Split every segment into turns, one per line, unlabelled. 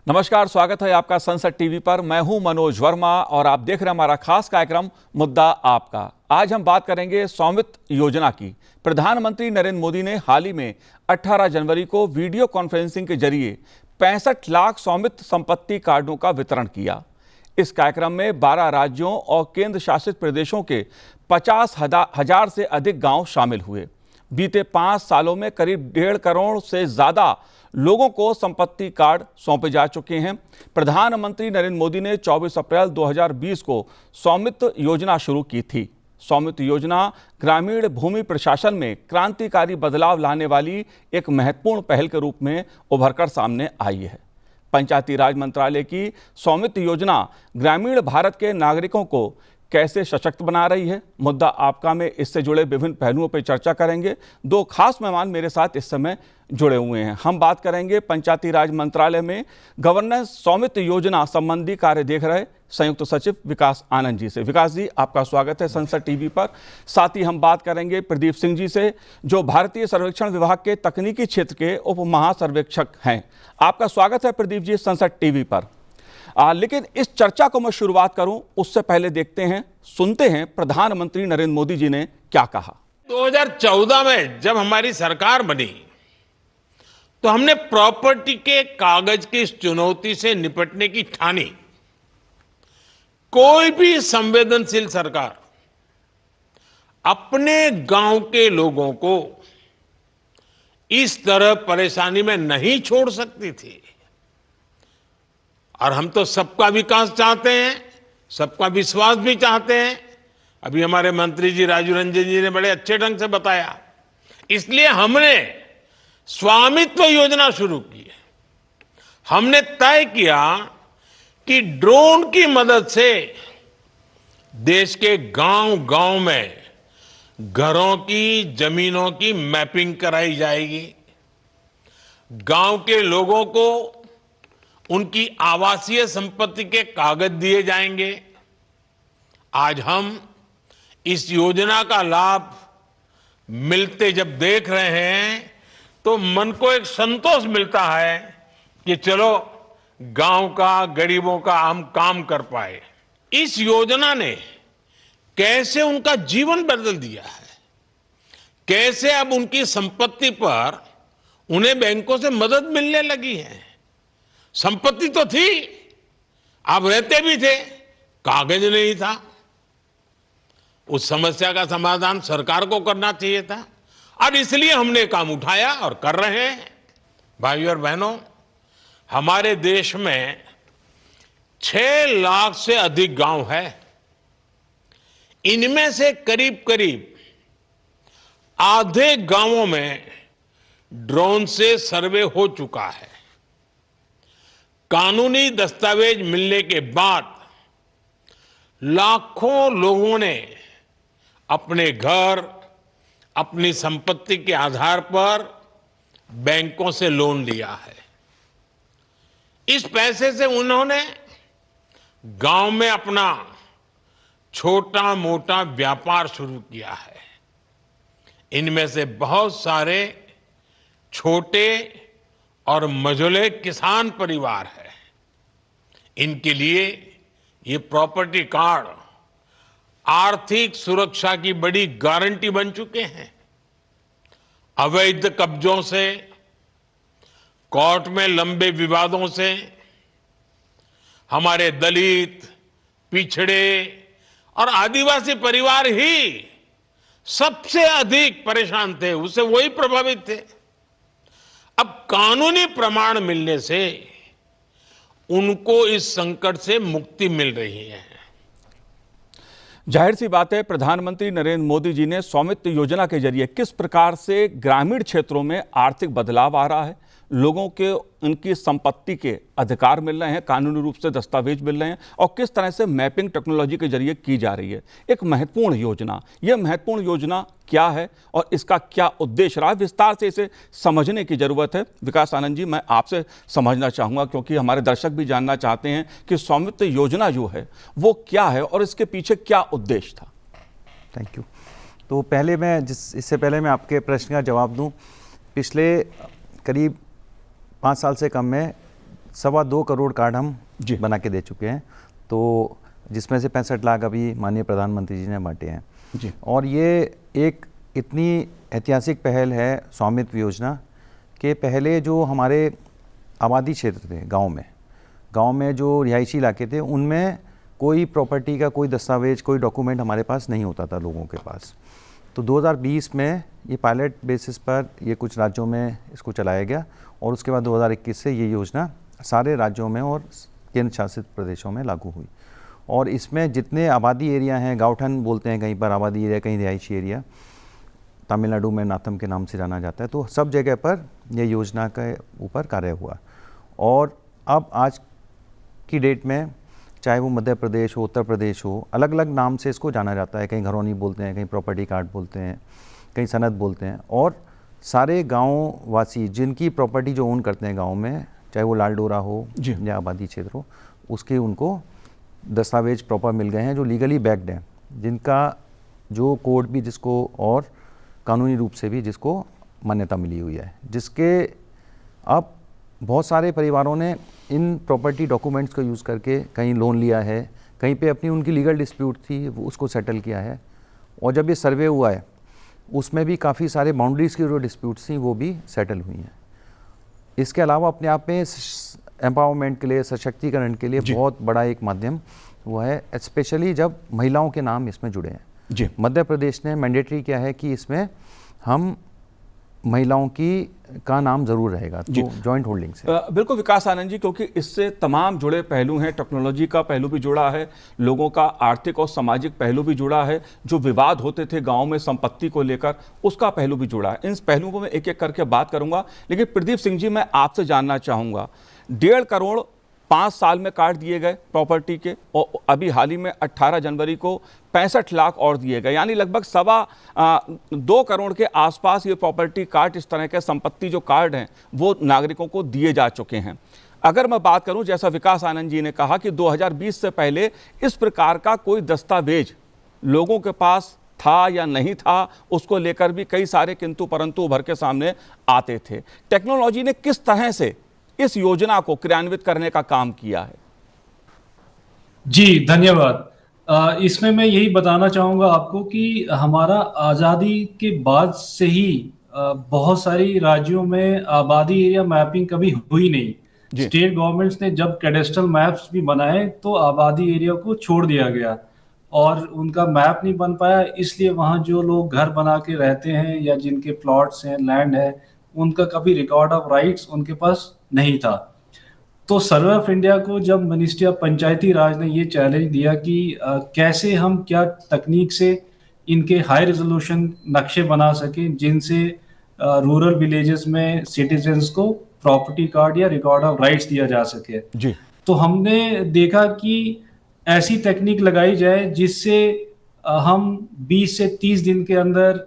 नमस्कार, स्वागत है आपका संसद टीवी पर। मैं हूं मनोज वर्मा और आप देख रहे हैं हमारा खास कार्यक्रम मुद्दा आपका। आज हम बात करेंगे स्वामित्व योजना की। प्रधानमंत्री नरेंद्र मोदी ने हाल ही में 18 जनवरी को वीडियो कॉन्फ्रेंसिंग के जरिए 65 लाख स्वामित्व संपत्ति कार्डों का वितरण किया। इस कार्यक्रम में 12 राज्यों और केंद्र शासित प्रदेशों के 50,000 से अधिक गांव शामिल हुए। बीते 5 सालों में करीब 1.5 करोड़ से ज्यादा लोगों को संपत्ति कार्ड सौंपे जा चुके हैं। प्रधानमंत्री नरेंद्र मोदी ने 24 अप्रैल 2020 को स्वामित्व योजना शुरू की थी। स्वामित्व योजना ग्रामीण भूमि प्रशासन में क्रांतिकारी बदलाव लाने वाली एक महत्वपूर्ण पहल के रूप में उभरकर सामने आई है। पंचायती राज मंत्रालय की स्वामित्व योजना ग्रामीण भारत के नागरिकों को कैसे सशक्त बना रही है, मुद्दा आपका में इससे जुड़े विभिन्न पहलुओं पर चर्चा करेंगे। दो खास मेहमान मेरे साथ इस समय जुड़े हुए हैं। हम बात करेंगे पंचायती राज मंत्रालय में गवर्नेंस स्वामित्व योजना संबंधी कार्य देख रहे संयुक्त सचिव विकास आनंद जी से। विकास जी, आपका स्वागत है संसद टीवी पर। साथ ही हम बात करेंगे प्रदीप सिंह जी से, जो भारतीय सर्वेक्षण विभाग के तकनीकी क्षेत्र के उप महासर्वेक्षक हैं। आपका स्वागत है प्रदीप जी संसद टीवी पर। लेकिन इस चर्चा को मैं शुरुआत करूं उससे पहले देखते हैं, सुनते हैं प्रधानमंत्री नरेंद्र मोदी जी ने क्या कहा।
2014 में जब हमारी सरकार बनी तो हमने प्रॉपर्टी के कागज की इस चुनौती से निपटने की ठानी। कोई भी संवेदनशील सरकार अपने गांव के लोगों को इस तरह परेशानी में नहीं छोड़ सकती थी। और हम तो सबका विकास चाहते हैं, सबका विश्वास भी चाहते हैं। अभी हमारे मंत्री जी राजू रंजन जी ने बड़े अच्छे ढंग से बताया। इसलिए हमने स्वामित्व योजना शुरू की है। हमने तय किया कि ड्रोन की मदद से देश के गांव-गांव में घरों की, जमीनों की मैपिंग कराई जाएगी। गांव के लोगों को उनकी आवासीय संपत्ति के कागज दिए जाएंगे। आज हम इस योजना का लाभ मिलते जब देख रहे हैं तो मन को एक संतोष मिलता है कि चलो गांव का, गरीबों का हम काम कर पाए। इस योजना ने कैसे उनका जीवन बदल दिया है, कैसे अब उनकी संपत्ति पर उन्हें बैंकों से मदद मिलने लगी है। संपत्ति तो थी, आप रहते भी थे, कागज नहीं था। उस समस्या का समाधान सरकार को करना चाहिए था और इसलिए हमने काम उठाया और कर रहे हैं। भाइयों और बहनों, हमारे देश में 6 लाख से अधिक गांव है। इनमें से करीब करीब आधे गांवों में ड्रोन से सर्वे हो चुका है। कानूनी दस्तावेज मिलने के बाद लाखों लोगों ने अपने घर, अपनी संपत्ति के आधार पर बैंकों से लोन लिया है। इस पैसे से उन्होंने गांव में अपना छोटा मोटा व्यापार शुरू किया है। इनमें से बहुत सारे छोटे और मझोले किसान परिवार है। इनके लिए ये प्रॉपर्टी कार्ड आर्थिक सुरक्षा की बड़ी गारंटी बन चुके हैं। अवैध कब्जों से, कोर्ट में लंबे विवादों से हमारे दलित, पिछड़े और आदिवासी परिवार ही सबसे अधिक परेशान थे, उससे वही प्रभावित थे। अब कानूनी प्रमाण मिलने से उनको इस संकट से मुक्ति मिल रही है।
जाहिर सी बात है, प्रधानमंत्री नरेंद्र मोदी जी ने स्वामित्व योजना के जरिए किस प्रकार से ग्रामीण क्षेत्रों में आर्थिक बदलाव आ रहा है, लोगों के उनकी संपत्ति के अधिकार मिल रहे हैं, कानूनी रूप से दस्तावेज मिल रहे हैं और किस तरह से मैपिंग टेक्नोलॉजी के जरिए की जा रही है। एक महत्वपूर्ण योजना, यह महत्वपूर्ण योजना क्या है और इसका क्या उद्देश्य रहा है, विस्तार से इसे समझने की जरूरत है। विकास आनंद जी, मैं आपसे समझना चाहूँगा क्योंकि हमारे दर्शक भी जानना चाहते हैं कि स्वामित्व योजना जो है वो क्या है और इसके पीछे क्या उद्देश्य था।
Thank you. तो इससे पहले मैं आपके प्रश्न का जवाब दूं। पिछले करीब 5 साल से कम में 2.25 करोड़ कार्ड हम
जी।
बना के दे चुके हैं, तो जिसमें से 65 लाख अभी माननीय प्रधानमंत्री जी ने बांटे हैं
जी।
और ये एक इतनी ऐतिहासिक पहल है स्वामित्व योजना के पहले जो हमारे आबादी क्षेत्र थे गांव में जो रिहायशी इलाके थे उनमें कोई प्रॉपर्टी का कोई दस्तावेज कोई डॉक्यूमेंट हमारे पास नहीं होता था लोगों के पास। तो 2020 में ये पायलट बेसिस पर ये कुछ राज्यों में इसको चलाया गया और उसके बाद 2021 से ये योजना सारे राज्यों में और केंद्र शासित प्रदेशों में लागू हुई। और इसमें जितने आबादी एरिया हैं, गाँवठन बोलते हैं कहीं पर आबादी एरिया, कहीं रिहायशी एरिया, तमिलनाडु में नाथम के नाम से जाना जाता है, तो सब जगह पर यह योजना के ऊपर कार्य हुआ। और अब आज की डेट में चाहे वो मध्य प्रदेश हो, उत्तर प्रदेश हो, अलग अलग नाम से इसको जाना जाता है। कहीं घरौनी बोलते हैं, कहीं प्रॉपर्टी कार्ड बोलते हैं, कहीं सनद बोलते हैं। और सारे गाँव वासी जिनकी प्रॉपर्टी जो ओन करते हैं गाँव में, चाहे वो लाल डोरा हो या आबादी क्षेत्र हो, उसके उनको दस्तावेज प्रॉपर मिल गए हैं जो लीगली बैक्ड हैं, जिनका जो कोर्ट भी जिसको और कानूनी रूप से भी जिसको मान्यता मिली हुई है, जिसके अब बहुत सारे परिवारों ने इन प्रॉपर्टी डॉक्यूमेंट्स को यूज़ करके कहीं लोन लिया है, कहीं पे अपनी उनकी लीगल डिस्प्यूट थी वो उसको सेटल किया है। और जब ये सर्वे हुआ है उसमें भी काफ़ी सारे बाउंड्रीज़ की जो डिस्प्यूट्स थी वो भी सेटल हुई हैं। इसके अलावा अपने आप में एम्पावरमेंट के लिए, सशक्तिकरण के लिए बहुत बड़ा एक माध्यम वो है, स्पेशली जब महिलाओं के नाम इसमें जुड़े हैं।
जी।
मध्य प्रदेश ने मैंडेटरी किया है कि इसमें हम महिलाओं की का नाम जरूर रहेगा, तो जॉइंट होल्डिंग से।
बिल्कुल विकास आनंद जी, क्योंकि इससे तमाम जुड़े पहलू हैं, टेक्नोलॉजी का पहलू भी जुड़ा है, लोगों का आर्थिक और सामाजिक पहलू भी जुड़ा है, जो विवाद होते थे गांव में संपत्ति को लेकर उसका पहलू भी जुड़ा है। इन पहलुओं को मैं एक एक करके बात करूंगा, लेकिन प्रदीप सिंह जी मैं आपसे जानना चाहूंगा, 1.5 करोड़ 5 साल में काट दिए गए प्रॉपर्टी के, और अभी हाल ही में 18 जनवरी को 65 लाख और दिए गए, यानी लगभग 2 करोड़ के आसपास ये प्रॉपर्टी कार्ड, इस तरह के संपत्ति जो कार्ड हैं वो नागरिकों को दिए जा चुके हैं। अगर मैं बात करूं, जैसा विकास आनंद जी ने कहा कि 2020 से पहले इस प्रकार का कोई दस्तावेज लोगों के पास था या नहीं था, उसको लेकर भी कई सारे किंतु परंतु उभर के सामने आते थे। टेक्नोलॉजी ने किस तरह से इस योजना को क्रियान्वित करने का काम किया है?
जी धन्यवाद। इसमें मैं यही बताना चाहूँगा आपको कि हमारा आज़ादी के बाद से ही बहुत सारी राज्यों में आबादी एरिया मैपिंग कभी हुई नहीं। स्टेट गवर्नमेंट्स ने जब कैडेस्ट्रल मैप्स भी बनाए तो आबादी एरिया को छोड़ दिया गया और उनका मैप नहीं बन पाया, इसलिए वहाँ जो लोग घर बना के रहते हैं या जिनके प्लॉट्स हैं, लैंड है, उनका कभी रिकॉर्ड ऑफ राइट्स उनके पास नहीं था। तो सर्वे ऑफ इंडिया को जब मिनिस्ट्री ऑफ पंचायती राज ने ये चैलेंज दिया कि कैसे हम क्या तकनीक से इनके हाई रेजोल्यूशन नक्शे बना सकें जिनसे रूरल विलेजेस में सिटीजन्स को प्रॉपर्टी कार्ड या रिकॉर्ड ऑफ राइट्स दिया जा सके
जी।
तो हमने देखा कि ऐसी तकनीक लगाई जाए जिससे हम 20 से 30 दिन के अंदर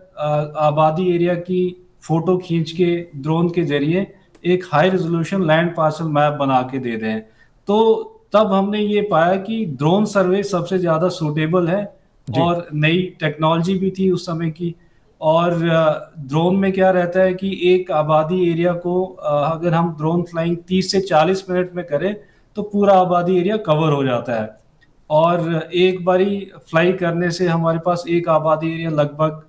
आबादी एरिया की फोटो खींच के ड्रोन के जरिए एक high resolution land parcel map बना के दे दें। तो तब हमने ये पाया कि ड्रोन सर्वे सबसे ज़्यादा सूटेबल है और नई टेक्नोलॉजी भी थी उस समय की। और ड्रोन में क्या रहता है कि एक आबादी एरिया को अगर हम ड्रोन फ्लाइंग 30 से 40 मिनट में करें तो पूरा आबादी एरिया कवर हो जाता है। और एक बारी फ्लाई करने से हमारे पास एक आबादी एरिया लगभग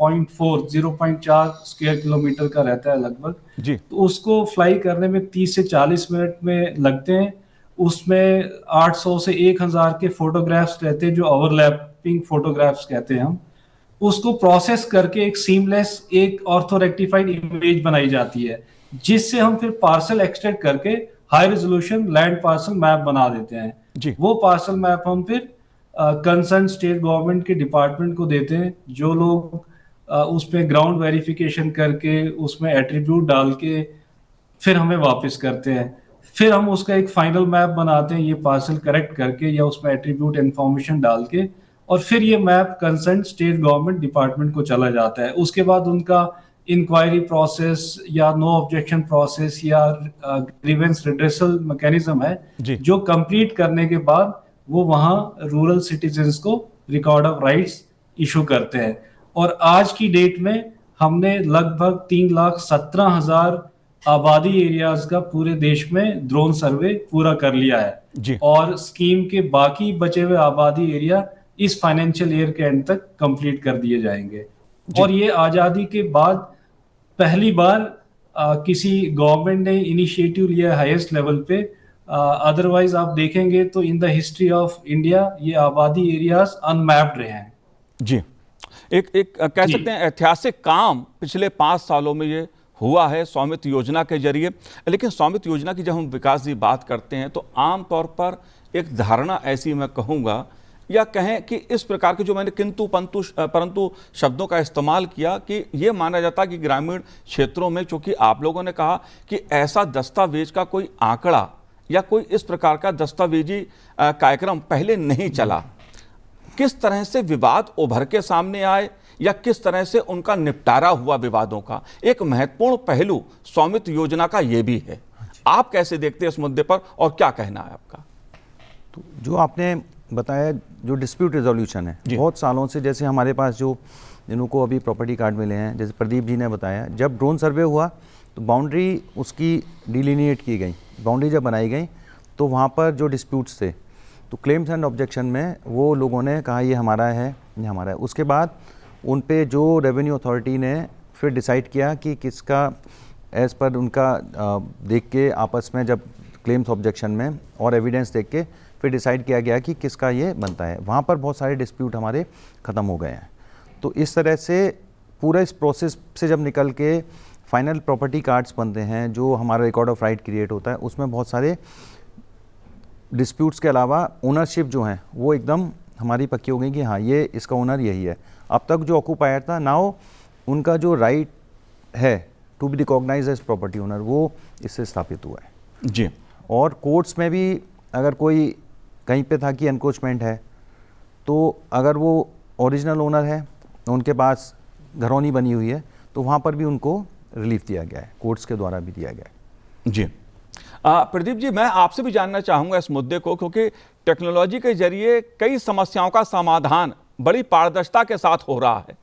0.4 स्क्वायर किलोमीटर का रहता है लगभग जी। तो उसको फ्लाई करने में 30 से 40 मिनट में लगते हैं। उसमें 800 से 1000 के फोटोग्राफ्स रहते हैं जो ओवरलैपिंग फोटोग्राफ्स कहते हैं हम। उसको प्रोसेस करके एक सीमलेस, एक ऑर्थो रेक्टिफाइड इमेज बनाई जाती है जिससे हम फिर पार्सल एक्सट्रैक्ट करके high resolution land parcel map बना देते हैं जी। वो पार्सल मैप हम फिर कंसर्न स्टेट गवर्नमेंट के डिपार्टमेंट को देते हैं, जो लोग उसमें ग्राउंड वेरिफिकेशन करके उसमें एट्रीब्यूट डाल के फिर हमें वापस करते हैं। फिर हम उसका एक फाइनल मैप बनाते हैं ये पार्सल करेक्ट करके या उसमें एट्रीब्यूट इंफॉर्मेशन डाल के, और फिर ये map concern state government department को चला जाता है। उसके बाद उनका इंक्वायरी प्रोसेस या नो ऑब्जेक्शन प्रोसेस या ग्रीवेंस रिड्रेसल मैकेनिज्म है जो कंप्लीट करने के बाद वो वहाँ रूरल सिटीजन्स को रिकॉर्ड ऑफ राइट्स इशू करते हैं। और आज की डेट में हमने लगभग 3,17,000 आबादी एरियाज का पूरे देश में ड्रोन सर्वे पूरा कर लिया है
जी।
और स्कीम के बाकी बचे हुए आबादी एरिया इस फाइनेंशियल ईयर के एंड तक कंप्लीट कर दिए जाएंगे। और ये आजादी के बाद पहली बार किसी गवर्नमेंट ने इनिशिएटिव लिया हाईएस्ट लेवल पे। अदरवाइज आप देखेंगे तो in the history of India ये आबादी एरियाज अनमैप्ड रहे हैं।
जी, एक कह सकते हैं ऐतिहासिक काम पिछले 5 सालों में ये हुआ है स्वामित्व योजना के जरिए। लेकिन स्वामित्व योजना की जब हम विकास की बात करते हैं तो आमतौर पर एक धारणा ऐसी मैं कहूँगा या कहें कि इस प्रकार के जो मैंने किंतु परंतु शब्दों का इस्तेमाल किया कि ये माना जाता कि ग्रामीण क्षेत्रों में, चूंकि आप लोगों ने कहा कि ऐसा दस्तावेज का कोई आंकड़ा या कोई इस प्रकार का दस्तावेजी कार्यक्रम पहले नहीं चला, किस तरह से विवाद उभर के सामने आए या किस तरह से उनका निपटारा हुआ विवादों का, एक महत्वपूर्ण पहलू स्वामित्व योजना का ये भी है। आप कैसे देखते हैं इस मुद्दे पर और क्या कहना है आपका?
तो जो आपने बताया, जो डिस्प्यूट रिजोल्यूशन है, बहुत सालों से, जैसे हमारे पास जो जिनको अभी प्रॉपर्टी कार्ड मिले हैं, जैसे प्रदीप जी ने बताया, जब ड्रोन सर्वे हुआ तो बाउंड्री उसकी डिलिनिएट की गई, बाउंड्री जब बनाई गई तो वहाँ पर जो डिस्प्यूट्स थे तो क्लेम्स एंड ऑब्जेक्शन में वो लोगों ने कहा ये हमारा है, ये हमारा है। उसके बाद उन पे जो रेवेन्यू अथॉरिटी ने फिर डिसाइड किया कि किसका एज़ पर उनका देख के आपस में जब क्लेम्स ऑब्जेक्शन में और एविडेंस देख के फिर डिसाइड किया गया कि किसका ये बनता है। वहाँ पर बहुत सारे डिस्प्यूट हमारे ख़त्म हो गए हैं। तो इस तरह से पूरा इस प्रोसेस से जब निकल के फाइनल प्रॉपर्टी कार्ड्स बनते हैं, जो हमारा रिकॉर्ड ऑफ राइट क्रिएट होता है, उसमें बहुत सारे डिस्प्यूट्स के अलावा ओनरशिप जो हैं वो एकदम हमारी पक्की हो गई कि हाँ ये इसका ओनर यही है। अब तक जो ऑक्यूपायर था, नाउ उनका जो राइट है to be recognize as property owner, वो इससे स्थापित हुआ है।
जी।
और कोर्ट्स में भी अगर कोई कहीं पे था कि एनक्रोचमेंट है, तो अगर वो ओरिजिनल ओनर है, उनके पास घरौनी बनी हुई है, तो वहाँ पर भी उनको रिलीफ दिया गया है, कोर्ट्स के द्वारा भी दिया गया है।
जी। प्रदीप जी, मैं आपसे भी जानना चाहूँगा इस मुद्दे को, क्योंकि टेक्नोलॉजी के जरिए कई समस्याओं का समाधान बड़ी पारदर्शिता के साथ हो रहा है।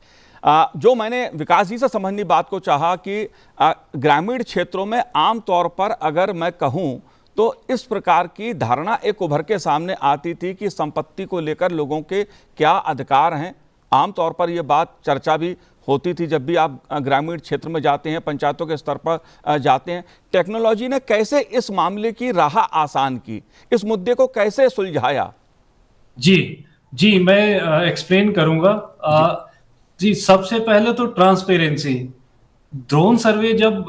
जो मैंने विकास जी से समझनी बात को चाहा कि ग्रामीण क्षेत्रों में आमतौर पर अगर मैं कहूँ तो इस प्रकार की धारणा एक उभर के सामने आती थी कि संपत्ति को लेकर लोगों के क्या अधिकार हैं। आमतौर पर यह बात चर्चा भी होती थी जब भी आप ग्रामीण क्षेत्र में जाते हैं, पंचायतों के स्तर पर जाते हैं। टेक्नोलॉजी ने कैसे इस मामले की राह आसान की, इस मुद्दे को कैसे सुलझाया?
जी, मैं एक्सप्लेन करूंगा। जी, सबसे पहले तो ट्रांसपेरेंसी। ड्रोन सर्वे जब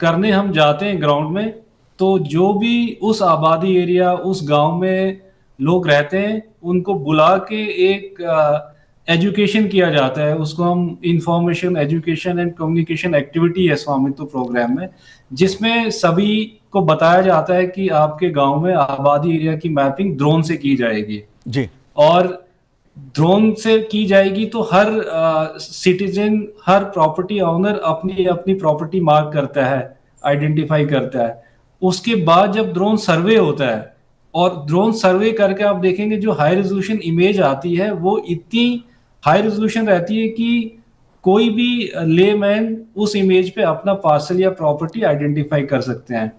करने हम जाते हैं ग्राउंड में, तो जो भी उस आबादी एरिया, उस गांव में लोग रहते हैं, उनको बुला के एक एजुकेशन किया जाता है। उसको हम information education and communication activity है स्वामित्व प्रोग्राम में, जिसमें सभी को बताया जाता है कि आपके गांव में आबादी एरिया की मैपिंग ड्रोन से की जाएगी।
जी।
और ड्रोन से की जाएगी तो हर सिटीजन, हर प्रॉपर्टी ओनर अपनी अपनी प्रॉपर्टी मार्क करता है, आइडेंटिफाई करता है। उसके बाद जब ड्रोन सर्वे होता है, और ड्रोन सर्वे करके आप देखेंगे जो हाई रेजोल्यूशन इमेज आती है वो इतनी हाई रेजोल्यूशन रहती है कि कोई भी लेमैन उस इमेज पे अपना पार्सल या प्रॉपर्टी आइडेंटिफाई कर सकते हैं।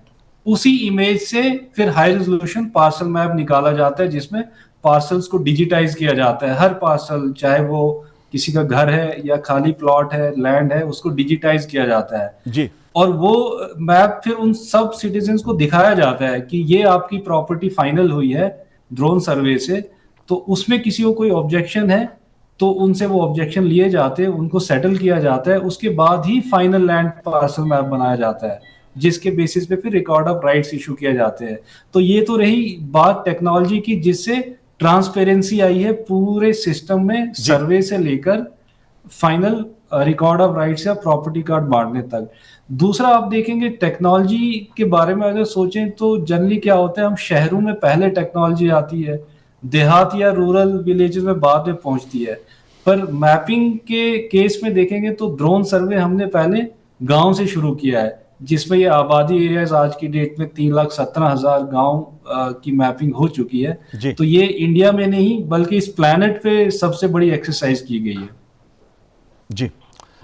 उसी इमेज से फिर हाई रेजोल्यूशन पार्सल मैप निकाला जाता है, जिसमें पार्सल्स को डिजिटाइज किया जाता है। हर पार्सल, चाहे वो किसी का घर है या खाली प्लॉट है, लैंड है, उसको डिजिटाइज किया जाता है।
जी।
और वो मैप फिर उन सब सिटीजन्स को दिखाया जाता है कि ये आपकी प्रॉपर्टी फाइनल हुई है ड्रोन सर्वे से। तो उसमें किसी को कोई ऑब्जेक्शन है तो उनसे वो ऑब्जेक्शन लिए जाते हैं, उनको सेटल किया जाता है। उसके बाद ही फाइनल लैंड पार्सल मैप बनाया जाता है, जिसके बेसिस पे फिर रिकॉर्ड ऑफ राइट्स इशू किए जाते हैं। तो ये तो रही बात टेक्नोलॉजी की, जिससे ट्रांसपेरेंसी आई है पूरे सिस्टम में, सर्वे से लेकर फाइनल रिकॉर्ड ऑफ राइट्स या प्रॉपर्टी कार्ड बांटने तक। दूसरा, आप देखेंगे टेक्नोलॉजी के बारे में अगर सोचें तो जनरली क्या होता है, हम शहरों में पहले टेक्नोलॉजी आती है, देहात या रूरल विलेजेस में बाद में पहुंचती है। पर मैपिंग के केस में देखेंगे तो ड्रोन सर्वे हमने पहले गांव से शुरू किया है, जिसमें ये आबादी एरियाज आज की डेट में 3,17,000 गांव की मैपिंग हो चुकी है। तो ये इंडिया में नहीं बल्कि इस प्लैनेट पे सबसे बड़ी एक्सरसाइज की गई है।
जी।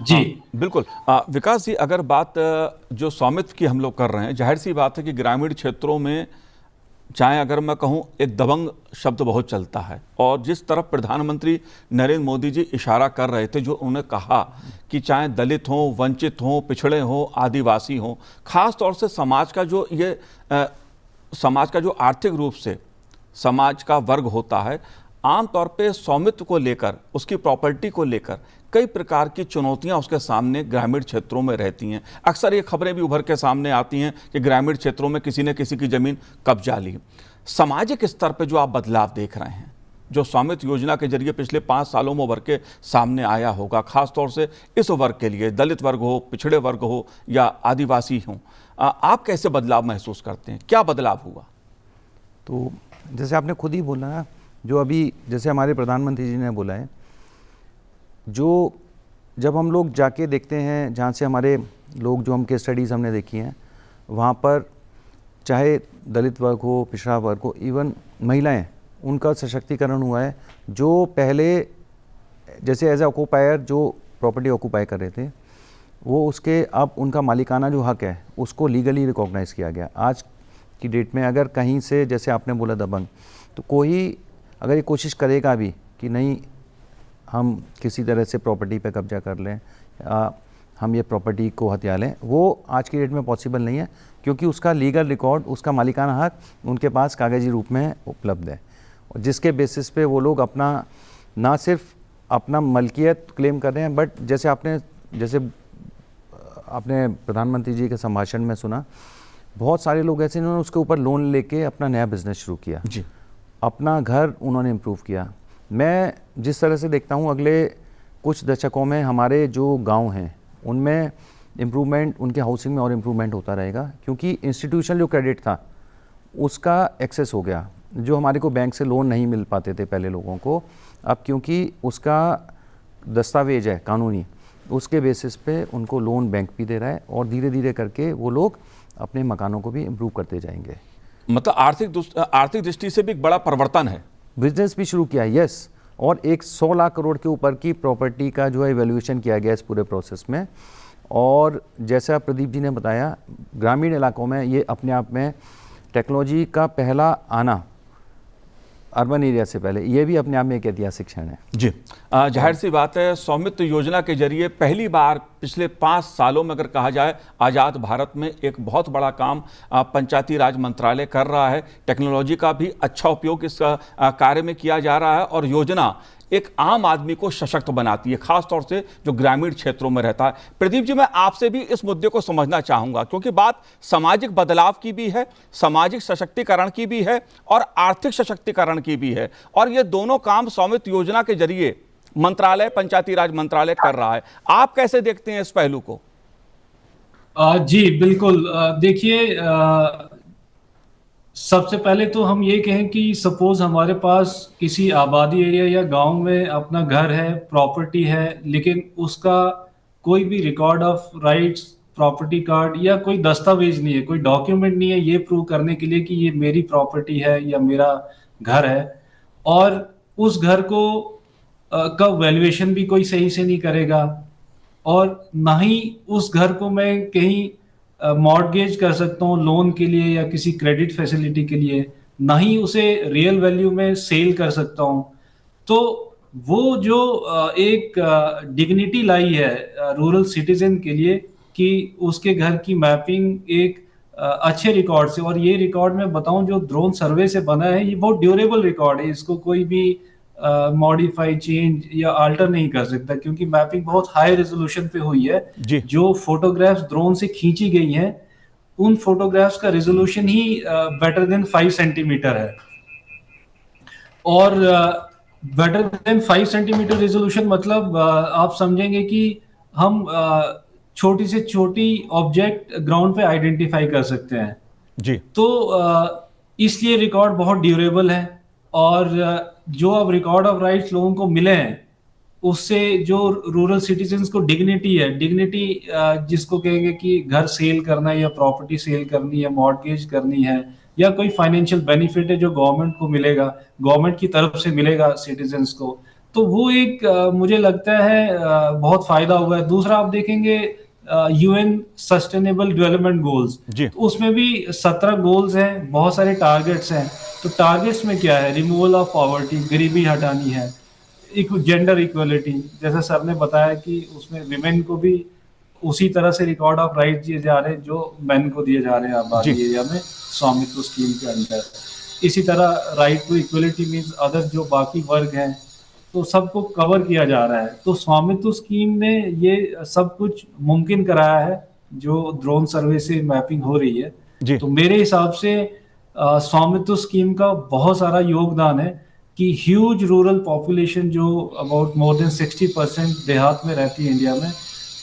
जी
बिल्कुल। विकास जी, अगर बात जो स्वामित्व की हम लोग कर रहे हैं, जाहिर सी बात है कि ग्रामीण क्षेत्रों में चाहे अगर मैं कहूं एक दबंग शब्द बहुत चलता है, और जिस तरफ प्रधानमंत्री नरेंद्र मोदी जी इशारा कर रहे थे, जो उन्होंने कहा कि चाहे दलित हों, वंचित हों, पिछड़े हों, आदिवासी हों, खास तौर से समाज का जो समाज का जो आर्थिक रूप से समाज का वर्ग होता है, आमतौर पे स्वामित्व को लेकर, उसकी प्रॉपर्टी को लेकर कई प्रकार की चुनौतियां उसके सामने ग्रामीण क्षेत्रों में रहती हैं। अक्सर ये खबरें भी उभर के सामने आती हैं कि ग्रामीण क्षेत्रों में किसी ने किसी की ज़मीन कब्जा ली। सामाजिक स्तर पे जो आप बदलाव देख रहे हैं, जो स्वामित्व योजना के जरिए पिछले 5 सालों में उभर के सामने आया होगा, खासतौर से इस वर्ग के लिए, दलित वर्ग हो, पिछड़े वर्ग हो या आदिवासी हों, आप कैसे बदलाव महसूस करते हैं? क्या बदलाव हुआ?
तो जैसे आपने खुद ही बोला ना, जो अभी जैसे हमारे प्रधानमंत्री जी ने बोला है, जो जब हम लोग जाके देखते हैं, जहाँ से हमारे लोग, जो हम केस स्टडीज़ हमने देखी हैं, वहाँ पर चाहे दलित वर्ग हो, पिछड़ा वर्ग हो, इवन महिलाएं, उनका सशक्तिकरण हुआ है। जो पहले जैसे एज ए ऑक्यूपायर जो प्रॉपर्टी ऑक्यूपाई कर रहे थे, वो उसके अब उनका मालिकाना जो हक है उसको लीगली रिकॉग्नाइज़ किया गया। आज की डेट में अगर कहीं से, जैसे आपने बोला दबंग, तो कोई अगर ये कोशिश करेगा भी कि नहीं हम किसी तरह से प्रॉपर्टी पे कब्जा कर लें, हम ये प्रॉपर्टी को हथिया लें, वो आज की डेट में पॉसिबल नहीं है, क्योंकि उसका लीगल रिकॉर्ड, उसका मालिकाना हक उनके पास कागजी रूप में उपलब्ध है, और जिसके बेसिस पे वो लोग अपना, ना सिर्फ अपना मलकियत क्लेम कर रहे हैं, बट जैसे आपने प्रधानमंत्री जी के संभाषण में सुना, बहुत सारे लोग ऐसे इन्होंने उसके ऊपर लोन लेके अपना नया बिजनेस शुरू किया
जी,
अपना घर उन्होंने इम्प्रूव किया। मैं जिस तरह से देखता हूँ, अगले कुछ दशकों में हमारे जो गांव हैं उनमें इम्प्रूवमेंट, उनके हाउसिंग में और इम्प्रूवमेंट होता रहेगा, क्योंकि इंस्टीट्यूशनल जो क्रेडिट था उसका एक्सेस हो गया। जो हमारे को बैंक से लोन नहीं मिल पाते थे पहले लोगों को, अब क्योंकि उसका दस्तावेज है कानूनी, उसके बेसिस पे उनको लोन बैंक भी दे रहा है, और धीरे धीरे करके वो लोग अपने मकानों को भी इम्प्रूव करते जाएंगे।
मतलब आर्थिक दृष्टि से भी एक बड़ा परिवर्तन है।
बिजनेस भी शुरू किया है, यस, और एक 100 लाख करोड़ के ऊपर की प्रॉपर्टी का जो है इवैल्यूएशन किया गया इस पूरे प्रोसेस में। और जैसा प्रदीप जी ने बताया, ग्रामीण इलाकों में ये अपने आप में टेक्नोलॉजी का पहला आना, अर्बन एरिया से पहले, ये भी अपने आप में एक ऐतिहासिक क्षण है।
जी, जाहिर सी बात है, स्वामित्व योजना के जरिए पहली बार पिछले 5 सालों में अगर कहा जाए, आज़ाद भारत में एक बहुत बड़ा काम पंचायती राज मंत्रालय कर रहा है। टेक्नोलॉजी का भी अच्छा उपयोग इस कार्य में किया जा रहा है, और योजना एक आम आदमी को सशक्त बनाती है, खासतौर से जो ग्रामीण क्षेत्रों में रहता है। प्रदीप जी, मैं आपसे भी इस मुद्दे को समझना चाहूँगा, क्योंकि बात सामाजिक बदलाव की भी है, सामाजिक सशक्तिकरण की भी है, और आर्थिक सशक्तिकरण की भी है, और ये दोनों काम स्वामित्व योजना के जरिए मंत्रालय, पंचायती राज मंत्रालय कर रहा है। आप कैसे देखते हैं इस पहलू को?
जी बिल्कुल। देखिए, सबसे पहले तो हम ये कहें कि सपोज हमारे पास किसी आबादी एरिया या गांव में अपना घर है, प्रॉपर्टी है, लेकिन उसका कोई भी record of rights, property card या कोई दस्तावेज नहीं है, कोई डॉक्यूमेंट नहीं है ये प्रूव करने के लिए कि ये मेरी प्रॉपर्टी है या मेरा घर है, और उस घर को का वैल्यूएशन भी कोई सही से नहीं करेगा, और ना ही उस घर को मैं कहीं मॉर्गेज कर सकता हूँ लोन के लिए या किसी क्रेडिट फैसिलिटी के लिए, ना ही उसे रियल वैल्यू में सेल कर सकता हूँ। तो वो जो एक डिग्निटी लाई है रूरल सिटीजन के लिए कि उसके घर की मैपिंग एक अच्छे रिकॉर्ड से, और ये रिकॉर्ड मैं बताऊं जो ड्रोन सर्वे से बना है, ये बहुत ड्यूरेबल रिकॉर्ड है, इसको कोई भी मॉडिफाई, चेंज या अल्टर नहीं कर सकता, क्योंकि मैपिंग बहुत हाई रेजोल्यूशन पे हुई है।
जी,
जो फोटोग्राफ्स ड्रोन से खींची गई हैं, उन फोटोग्राफ्स का रेजोल्यूशन ही बेटर देन 5 सेंटीमीटर है, और बेटर देन 5 सेंटीमीटर रेजोल्यूशन मतलब आप समझेंगे कि हम छोटी से छोटी ऑब्जेक्ट ग्राउंड पे आइडेंटिफाई कर सकते हैं।
जी,
तो इसलिए रिकॉर्ड बहुत ड्यूरेबल है, और जो अब रिकॉर्ड ऑफ राइट्स लोगों को मिले हैं, उससे जो रूरल सिटीजन्स को डिग्निटी है, डिग्निटी जिसको कहेंगे कि घर सेल करना है या प्रॉपर्टी सेल करनी है, मॉर्गेज करनी है, या कोई फाइनेंशियल बेनिफिट है जो गवर्नमेंट को मिलेगा, गवर्नमेंट की तरफ से मिलेगा सिटीजन्स को, तो वो एक मुझे लगता है बहुत फायदा हुआ है। दूसरा आप देखेंगे यूएन सस्टेनेबल डेवलपमेंट गोल्स,
जी
तो उसमें भी 17 गोल्स हैं, बहुत सारे टारगेट्स हैं। तो टारगेट्स में क्या है, रिमूवल ऑफ पॉवर्टी, गरीबी हटानी है, जेंडर इक्वलिटी, जैसा सर ने बताया कि उसमें विमेन को भी उसी तरह से रिकॉर्ड ऑफ राइट दिए जा रहे हैं जो मेन को दिए जा रहे हैं
जी
आबादी एरिया में स्वामित्व स्कीम के अंदर। इसी तरह right to equality means other जो बाकी वर्ग हैं तो सबको कवर किया जा रहा है। तो स्वामित्व स्कीम ने ये सब कुछ मुमकिन कराया है जो ड्रोन सर्वे से मैपिंग हो रही है।
जी
तो मेरे हिसाब से स्वामित्व स्कीम का बहुत सारा योगदान है कि ह्यूज रूरल पॉपुलेशन जो अबाउट मोर देन 60% देहात में रहती है इंडिया में,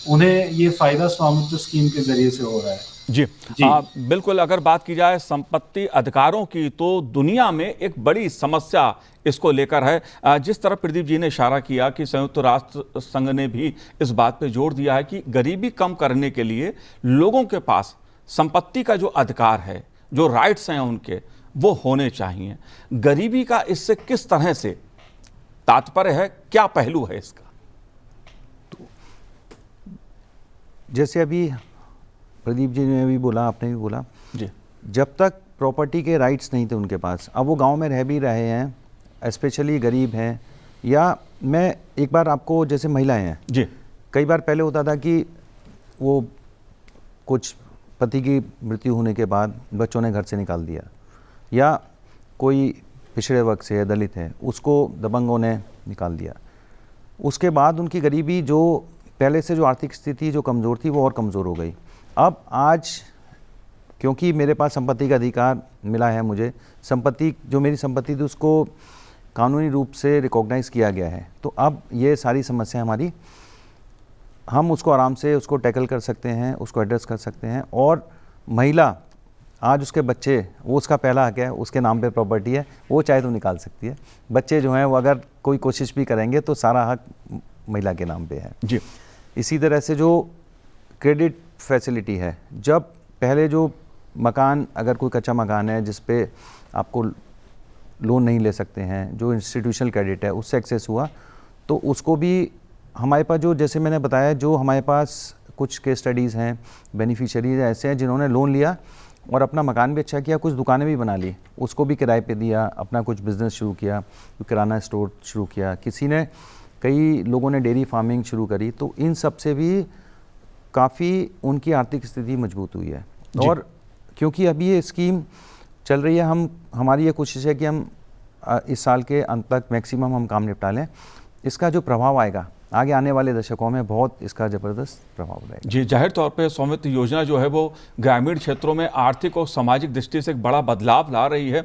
उन्हें ये फायदा स्वामित्व स्कीम के जरिए से हो रहा है।
जी
जी
बिल्कुल। अगर बात की जाए संपत्ति अधिकारों की तो दुनिया में एक बड़ी समस्या इसको लेकर है। जिस तरह प्रदीप जी ने इशारा किया कि संयुक्त राष्ट्र संघ ने भी इस बात पे जोर दिया है कि गरीबी कम करने के लिए लोगों के पास संपत्ति का जो अधिकार है, जो राइट्स हैं उनके, वो होने चाहिए। गरीबी का इससे किस तरह से तात्पर्य है, क्या पहलू है इसका?
जैसे अभी प्रदीप जी ने भी बोला, आपने भी बोला,
जी
जब तक प्रॉपर्टी के राइट्स नहीं थे उनके पास, अब वो गांव में रह भी रहे हैं, स्पेशली गरीब हैं, या मैं एक बार आपको, जैसे महिलाएं हैं,
जी
कई बार पहले होता था कि वो कुछ पति की मृत्यु होने के बाद बच्चों ने घर से निकाल दिया, या कोई पिछड़े वर्ग से है, दलित है, उसको दबंगों ने निकाल दिया। उसके बाद उनकी गरीबी, जो पहले से जो आर्थिक स्थिति जो कमज़ोर थी, वो और कमज़ोर हो गई। अब आज क्योंकि मेरे पास संपत्ति का अधिकार मिला है, मुझे संपत्ति, जो मेरी संपत्ति थी उसको कानूनी रूप से रिकॉग्नाइज़ किया गया है, तो अब ये सारी समस्या हमारी, हम उसको आराम से उसको टैकल कर सकते हैं, उसको एड्रेस कर सकते हैं। और महिला आज उसके बच्चे, वो उसका पहला हक है, उसके नाम पे प्रॉपर्टी है, वो चाहे तो निकाल सकती है। बच्चे जो हैं वो अगर कोई कोशिश भी करेंगे तो सारा हक महिला के नाम पे है।
जी
इसी तरह से जो क्रेडिट फैसिलिटी है, जब पहले जो मकान, अगर कोई कच्चा मकान है जिस पे आपको लोन नहीं ले सकते हैं, जो इंस्टीट्यूशनल क्रेडिट है उससे एक्सेस हुआ, तो उसको भी हमारे पास, जो जैसे मैंने बताया, जो हमारे पास कुछ केस स्टडीज़ हैं, बेनिफिशियरीज ऐसे हैं जिन्होंने लोन लिया और अपना मकान भी अच्छा किया, कुछ दुकानें भी बना ली, उसको भी किराए पे दिया, अपना कुछ बिज़नेस शुरू किया, किराना स्टोर शुरू किया, किसी ने, कई लोगों ने डेयरी फार्मिंग शुरू करी। तो इन सब से भी काफ़ी उनकी आर्थिक स्थिति मजबूत हुई है। और क्योंकि अभी ये स्कीम चल रही है, हमारी ये कोशिश है कि हम इस साल के अंत तक मैक्सिमम हम काम निपटा लें। इसका जो प्रभाव आएगा आगे आने वाले दशकों में, बहुत इसका ज़बरदस्त प्रभाव रहेगा।
जी, जाहिर तौर पे स्वामित्व योजना जो है वो ग्रामीण क्षेत्रों में आर्थिक और सामाजिक दृष्टि से एक बड़ा बदलाव ला रही है।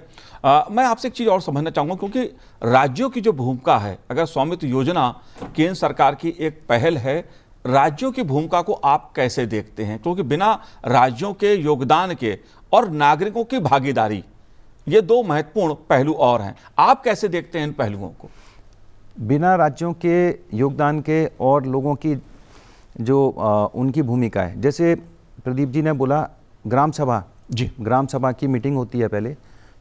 मैं आपसे एक चीज़ और समझना चाहूँगा, क्योंकि राज्यों की जो भूमिका है, अगर स्वामित्व योजना केंद्र सरकार की एक पहल है, राज्यों की भूमिका को आप कैसे देखते हैं? क्योंकि बिना राज्यों के योगदान के और नागरिकों की भागीदारी, ये दो महत्वपूर्ण पहलू और हैं। आप कैसे देखते हैं इन पहलुओं को?
बिना राज्यों के योगदान के और लोगों की जो उनकी भूमिका है, जैसे प्रदीप जी ने बोला, ग्राम सभा,
जी
ग्राम सभा की मीटिंग होती है पहले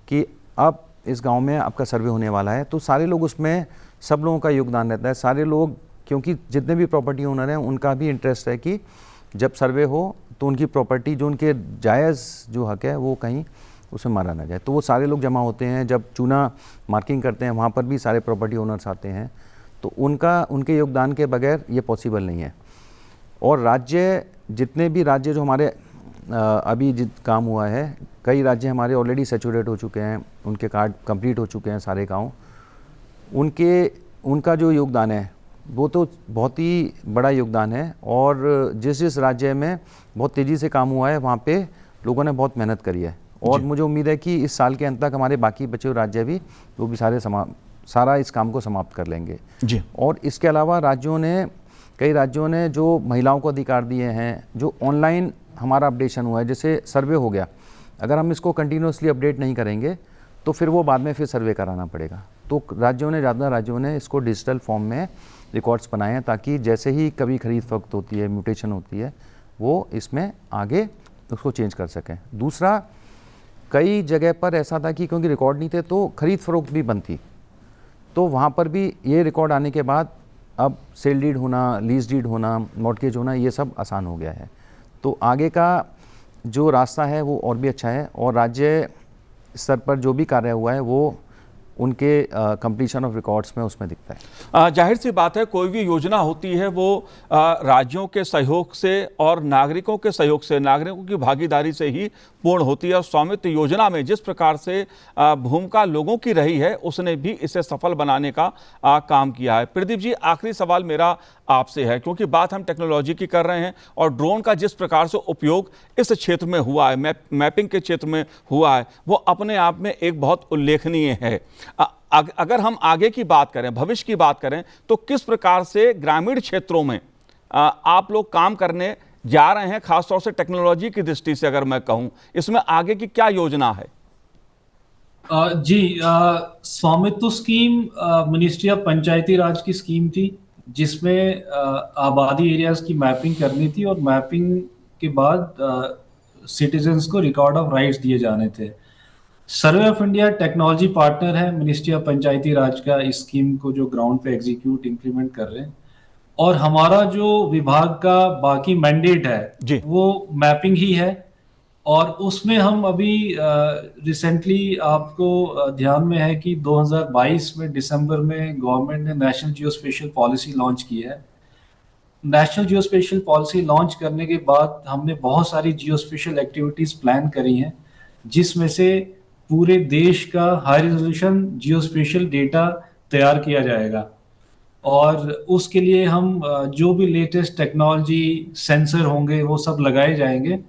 कि अब इस गांव में आपका सर्वे होने वाला है, तो सारे लोग उसमें, सब लोगों का योगदान रहता है, सारे लोग, क्योंकि जितने भी प्रॉपर्टी ओनर हैं उनका भी इंटरेस्ट है कि जब सर्वे हो तो उनकी प्रॉपर्टी, जो उनके जायज़ जो हक है, वो कहीं उसमें मारा ना जाए। तो वो सारे लोग जमा होते हैं, जब चूना मार्किंग करते हैं वहाँ पर भी सारे प्रॉपर्टी ओनर्स आते हैं, तो उनके योगदान के बगैर ये पॉसिबल नहीं है। और राज्य, जितने भी राज्य जो हमारे अभी काम हुआ है, कई राज्य हमारे ऑलरेडी सैचुरेट हो चुके हैं, उनके कार्ड कंप्लीट हो चुके हैं सारे गाँव, उनका जो योगदान है वो तो बहुत ही बड़ा योगदान है। और जिस राज्य में बहुत तेज़ी से काम हुआ है, वहाँ पे लोगों ने बहुत मेहनत करी है, और मुझे उम्मीद है कि इस साल के अंत तक हमारे बाकी बचे हुए राज्य भी, वो भी सारा इस काम को समाप्त कर लेंगे।
जी।
और इसके अलावा कई राज्यों ने जो महिलाओं को अधिकार दिए हैं, जो ऑनलाइन हमारा अपडेशन हुआ है, जैसे सर्वे हो गया, अगर हम इसको कंटिन्यूसली अपडेट नहीं करेंगे तो फिर वो बाद में फिर सर्वे कराना पड़ेगा। तो ज़्यादा राज्यों ने इसको डिजिटल फॉर्म में रिकॉर्ड्स बनाए हैं, ताकि जैसे ही कभी खरीद फरोख्त होती है, म्यूटेशन होती है, वो इसमें आगे उसको चेंज कर सकें। दूसरा, कई जगह पर ऐसा था कि क्योंकि रिकॉर्ड नहीं थे तो खरीद फरोख्त भी बंद थी, तो वहाँ पर भी ये रिकॉर्ड आने के बाद अब सेल डीड होना, लीज डीड होना, मॉर्टगेज होना, ये सब आसान हो गया है। तो आगे का जो रास्ता है वो और भी अच्छा है, और राज्य स्तर पर जो भी कार्य हुआ है वो उनके कंप्लीशन ऑफ रिकॉर्ड्स में उसमें दिखता है।
जाहिर सी बात है, कोई भी योजना होती है वो राज्यों के सहयोग से और नागरिकों के सहयोग से, नागरिकों की भागीदारी से ही पूर्ण होती है। और स्वामित्व योजना में जिस प्रकार से भूमिका लोगों की रही है, उसने भी इसे सफल बनाने का काम किया है। प्रदीप जी, आखिरी सवाल मेरा आपसे है, क्योंकि बात हम टेक्नोलॉजी की कर रहे हैं और ड्रोन का जिस प्रकार से उपयोग इस क्षेत्र में हुआ है, मैपिंग के क्षेत्र में हुआ है, वो अपने आप में एक बहुत उल्लेखनीय है। अगर हम आगे की बात करें, भविष्य की बात करें, तो किस प्रकार से ग्रामीण क्षेत्रों में आप लोग काम करने जा रहे हैं, खासतौर से टेक्नोलॉजी की दृष्टि से अगर मैं कहूं, इसमें आगे की क्या योजना है?
स्वामित्व स्कीम मिनिस्ट्री ऑफ पंचायती राज की स्कीम थी, जिसमें आबादी एरियाज की मैपिंग करनी थी, और मैपिंग के बाद सिटीजन्स को रिकॉर्ड ऑफ राइट्स दिए जाने थे। Survey of India technology partner है मिनिस्ट्री ऑफ पंचायती राज का इस स्कीम को जो ग्राउंड पे एग्जीक्यूट इंप्लीमेंट कर रहे हैं। और हमारा जो विभाग का बाकी मैंडेट है वो मैपिंग ही है, और उसमें हम अभी रिसेंटली आपको ध्यान में है कि 2022 में दिसंबर में गवर्नमेंट ने नेशनल जियोस्पेशियल पॉलिसी लॉन्च की है। नेशनल जियोस्पेशियल पॉलिसी लॉन्च करने के बाद हमने बहुत सारी जियोस्पेशियल एक्टिविटीज प्लान करी हैं, जिसमें से पूरे देश का हाई रेजोल्यूशन जियोस्पेशियल डेटा तैयार किया जाएगा। और उसके लिए हम जो भी लेटेस्ट टेक्नोलॉजी सेंसर होंगे वो सब लगाए जाएंगे,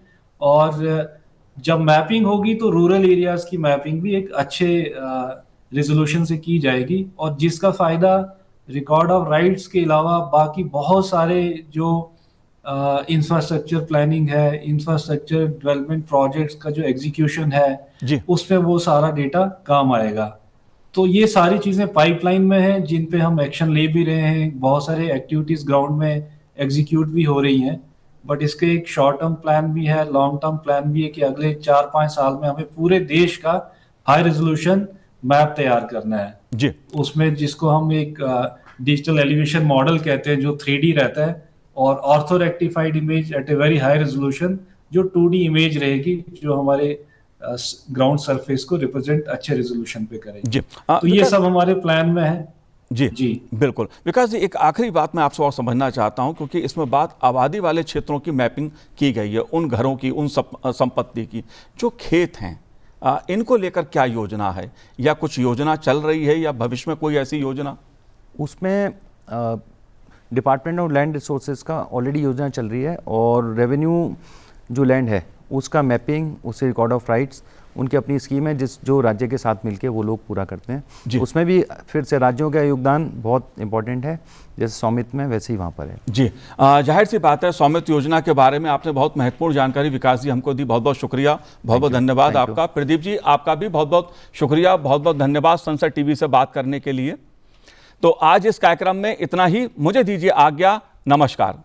और जब मैपिंग होगी तो रूरल एरियाज की मैपिंग भी एक अच्छे रेजोल्यूशन से की जाएगी, और जिसका फ़ायदा रिकॉर्ड ऑफ राइट्स के अलावा बाकी बहुत सारे जो इंफ्रास्ट्रक्चर प्लानिंग है, इंफ्रास्ट्रक्चर डेवलपमेंट प्रोजेक्ट्स का जो एग्जीक्यूशन है उसमें वो सारा डेटा काम आएगा। तो ये सारी चीज़ें पाइपलाइन में हैं, जिन पे हम एक्शन ले भी रहे हैं। बहुत सारे एक्टिविटीज़ ग्राउंड में एग्जीक्यूट भी हो रही हैं, बट इसके एक शॉर्ट टर्म प्लान भी है, लॉन्ग टर्म प्लान भी है कि अगले 4-5 साल में हमें पूरे देश का हाई रेजोल्यूशन मैप तैयार करना है जी। उसमें जिसको हम एक डिजिटल एलिवेशन मॉडल कहते हैं, जो 3D रहता है, और ortho rectified image at a very high resolution जो 2D इमेज रहेगी, जो हमारे ग्राउंड सरफेस को रिप्रेजेंट अच्छे रेजोल्यूशन पे करेगी जी। तो ये सब हमारे प्लान में है
जी जी बिल्कुल। विकास जी, एक आखिरी बात मैं आपसे और समझना चाहता हूं, क्योंकि इसमें बात आबादी वाले क्षेत्रों की मैपिंग की गई है, उन घरों की, उन संपत्ति की। जो खेत हैं, इनको लेकर क्या योजना है, या कुछ योजना चल रही है, या भविष्य में कोई ऐसी योजना?
उसमें डिपार्टमेंट ऑफ लैंड रिसोर्सेज का ऑलरेडी योजना चल रही है, और रेवेन्यू जो लैंड है उसका मैपिंग, उससे रिकॉर्ड ऑफ राइट्स, उनकी अपनी स्कीम है जो राज्य के साथ मिलके वो लोग पूरा करते हैं। उसमें भी फिर से राज्यों का योगदान बहुत इंपॉर्टेंट है, जैसे स्वामित्व में वैसे ही वहाँ पर है
जी। जाहिर सी बात है, स्वामित्व योजना के बारे में आपने बहुत महत्वपूर्ण जानकारी विकास जी हमको दी। बहुत बहुत शुक्रिया, बहुत बहुत धन्यवाद आपका। प्रदीप जी, आपका भी बहुत बहुत शुक्रिया, बहुत बहुत धन्यवाद संसद टीवी से बात करने के लिए। तो आज इस कार्यक्रम में इतना ही, मुझे दीजिए आज्ञा, नमस्कार।